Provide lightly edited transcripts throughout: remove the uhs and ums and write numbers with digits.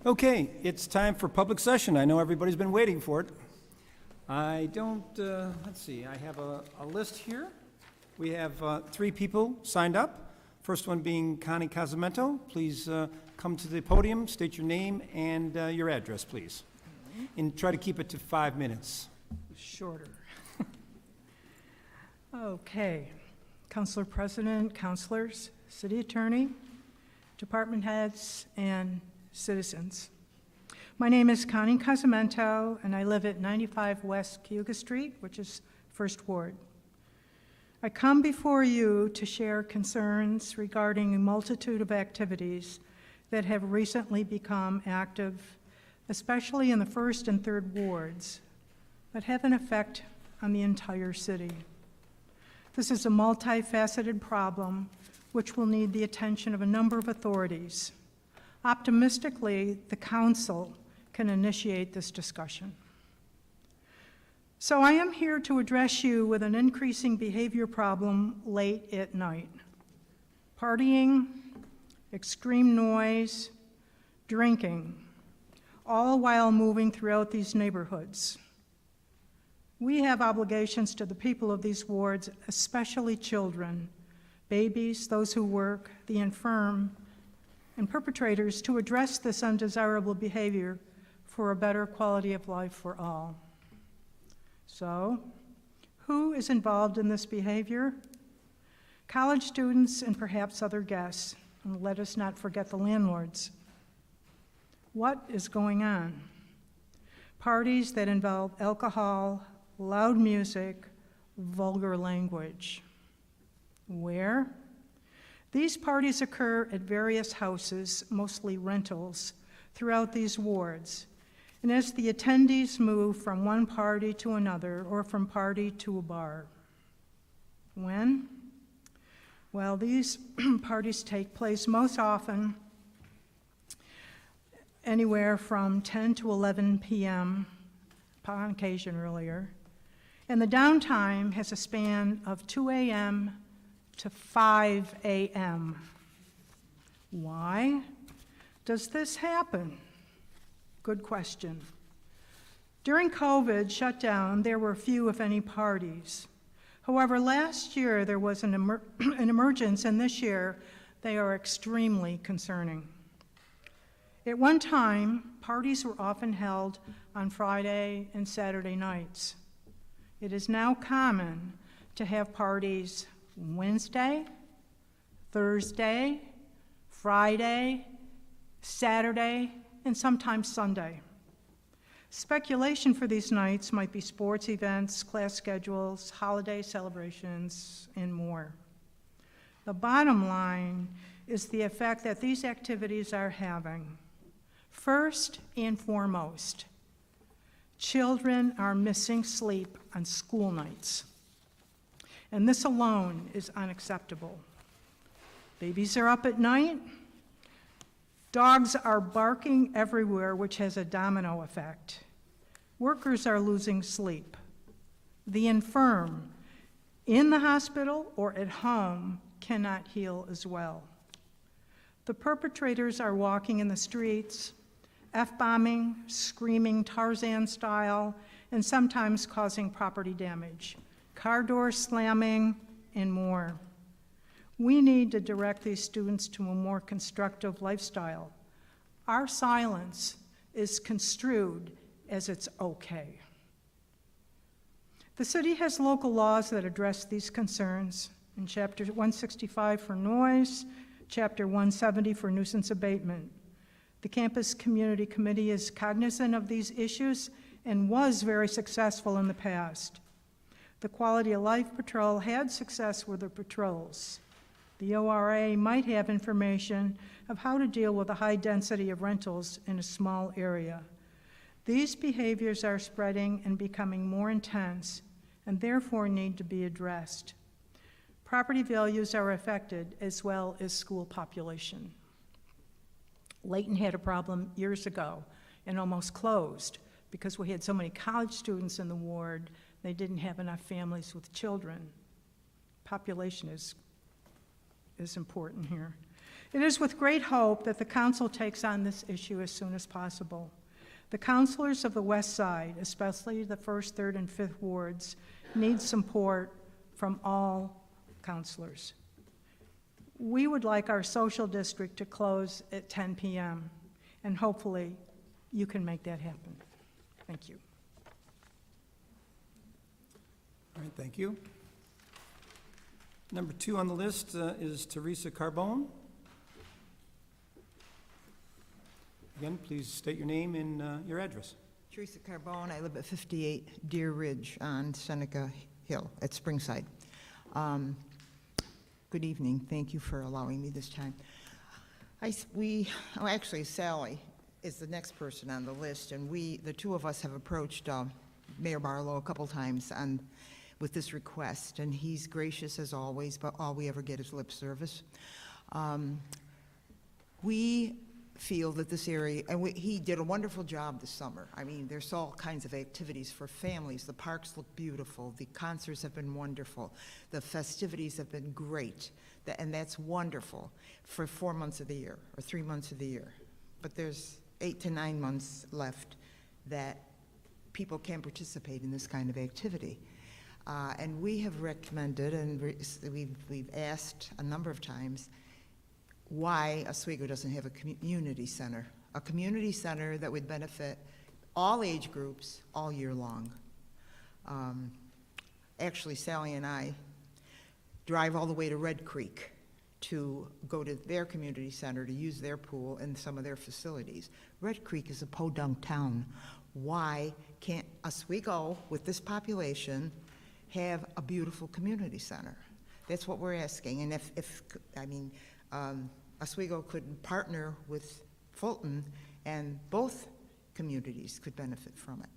Okay, it's time for public session. I know everybody's been waiting for it. I don't, let's see, I have a list here. We have 3 people signed up. First one being Connie Casamento. Please come to the podium, state your name and your address, please. And try to keep it to 5 minutes. Shorter. Okay. Councilor President, councilors, city attorney, department heads, and citizens. My name is Connie Casamento, and I live at 95 West Cayuga Street, which is First Ward. I come before you to share concerns regarding a multitude of activities that have recently become active, especially in the first and third wards, that have an effect on the entire city. This is a multifaceted problem which will need the attention of a number of authorities. Optimistically, the council can initiate this discussion. So I am here to address you with an increasing behavior problem late at night. Partying, extreme noise, drinking, all while moving throughout these neighborhoods. We have obligations to the people of these wards, especially children, babies, those who work, the infirm, and perpetrators, to address this undesirable behavior for a better quality of life for all. So, who is involved in this behavior? College students and perhaps other guests, and let us not forget the landlords. What is going on? Parties that involve alcohol, loud music, vulgar language. Where? These parties occur at various houses, mostly rentals, throughout these wards. And as the attendees move from one party to another or from party to a bar. When? Well, these parties take place most often anywhere from 10 to 11 p.m., on occasion earlier. And the downtime has a span of 2 a.m. to 5 a.m. Why does this happen? Good question. During COVID shutdown, there were few, if any, parties. However, last year there was an emergence, and this year they are extremely concerning. At one time, parties were often held on Friday and Saturday nights. It is now common to have parties Wednesday, Thursday, Friday, Saturday, and sometimes Sunday. Speculation for these nights might be sports events, class schedules, holiday celebrations, and more. The bottom line is the effect that these activities are having. First and foremost, children are missing sleep on school nights. And this alone is unacceptable. Babies are up at night. Dogs are barking everywhere, which has a domino effect. Workers are losing sleep. The infirm, in the hospital or at home, cannot heal as well. The perpetrators are walking in the streets, F-bombing, screaming Tarzan style, and sometimes causing property damage, car doors slamming, and more. We need to direct these students to a more constructive lifestyle. Our silence is construed as it's okay. The city has local laws that address these concerns in Chapter 165 for noise, Chapter 170 for nuisance abatement. The Campus Community Committee is cognizant of these issues and was very successful in the past. The Quality of Life Patrol had success with their patrols. The ORA might have information of how to deal with a high density of rentals in a small area. These behaviors are spreading and becoming more intense and therefore need to be addressed. Property values are affected as well as school population. Layton had a problem years ago and almost closed because we had so many college students in the ward, they didn't have enough families with children. Population is important here. It is with great hope that the council takes on this issue as soon as possible. The councilors of the West Side, especially the 1st, 3rd, and 5th wards, need support from all councilors. We would like our social district to close at 10 p.m., and hopefully you can make that happen. Thank you. All right, thank you. Number 2 on the list is Teresa Carbone. Again, please state your name and your address. Teresa Carbone. I live at 58 Deer Ridge on Seneca Hill at Springside. Good evening. Thank you for allowing me this time. Actually, Sally is the next person on the list, and the two of us have approached Mayor Barlow a couple times with this request, and he's gracious as always, but all we ever get is lip service. We feel that this area, and he did a wonderful job this summer. I mean, there's all kinds of activities for families. The parks look beautiful. The concerts have been wonderful. The festivities have been great. And that's wonderful for 4 months of the year, or 3 months of the year. But there's 8 to 9 months left that people can participate in this kind of activity. And we have recommended, and we've asked a number of times, why Oswego doesn't have a community center that would benefit all age groups all year long. Actually, Sally and I drive all the way to Red Creek to go to their community center to use their pool and some of their facilities. Red Creek is a podunk town. Why can't Oswego, with this population, have a beautiful community center? That's what we're asking. And Oswego could partner with Fulton, and both communities could benefit from it.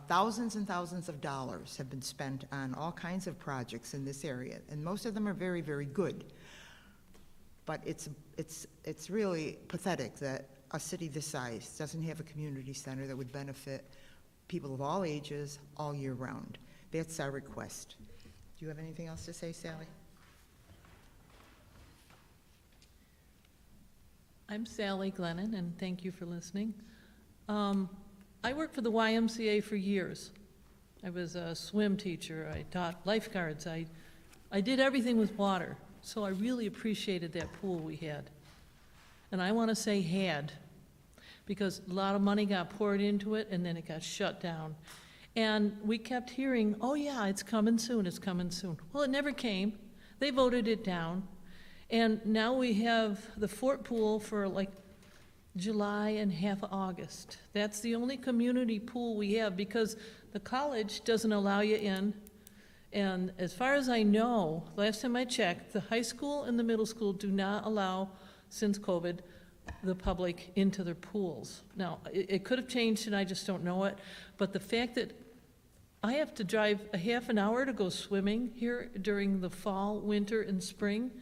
Thousands and thousands of dollars have been spent on all kinds of projects in this area, and most of them are very, very good. But it's really pathetic that a city this size doesn't have a community center that would benefit people of all ages all year round. That's our request. Do you have anything else to say, Sally? I'm Sally Glennon, and thank you for listening. I worked for the YMCA for years. I was a swim teacher. I taught lifeguards. I did everything with water, so I really appreciated that pool we had. And I want to say had, because a lot of money got poured into it, and then it got shut down. And we kept hearing, oh yeah, it's coming soon, it's coming soon. Well, it never came. They voted it down. And now we have the Fort Pool for like July and half of August. That's the only community pool we have because the college doesn't allow you in. And as far as I know, last time I checked, the high school and the middle school do not allow, since COVID, the public into their pools. Now, it could have changed and I just don't know it, but the fact that I have to drive a half an hour to go swimming here during the fall, winter, and spring,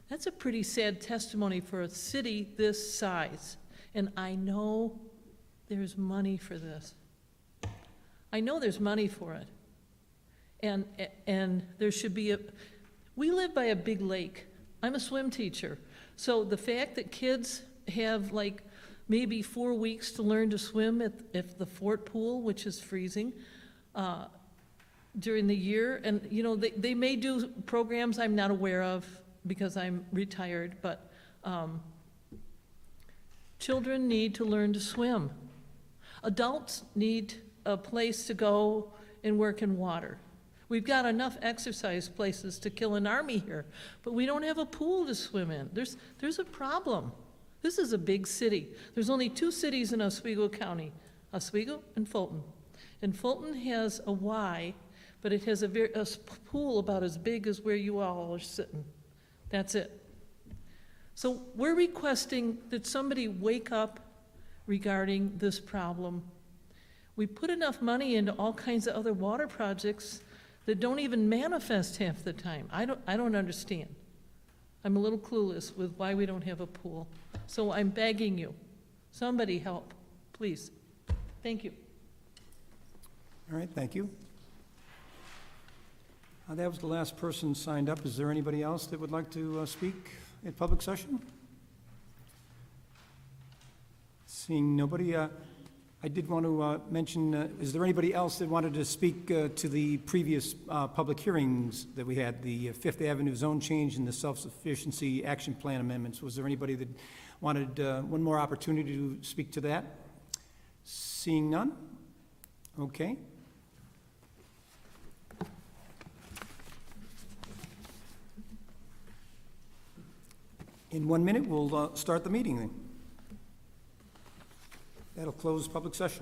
that's a pretty sad testimony for a city this size. And I know there's money for this. I know there's money for it. And there should be we live by a big lake. I'm a swim teacher. So the fact that kids have like maybe 4 weeks to learn to swim at the Fort Pool, which is freezing, during the year, and you know, they may do programs I'm not aware of, because I'm retired, but children need to learn to swim. Adults need a place to go and work in water. We've got enough exercise places to kill an army here, but we don't have a pool to swim in. There's a problem. This is a big city. There's only 2 cities in Oswego County, Oswego and Fulton. And Fulton has a Y, but it has a pool about as big as where you all are sitting. That's it. So we're requesting that somebody wake up regarding this problem. We put enough money into all kinds of other water projects that don't even manifest half the time. I don't understand. I'm a little clueless with why we don't have a pool. So I'm begging you, somebody help, please. Thank you. All right, thank you. That was the last person signed up. Is there anybody else that would like to speak at public session? Seeing nobody, I did want to mention, is there anybody else that wanted to speak to the previous public hearings that we had, the Fifth Avenue zone change and the self-sufficiency action plan amendments? Was there anybody that wanted one more opportunity to speak to that? Seeing none? Okay. In 1 minute, we'll start the meeting then. That'll close public session.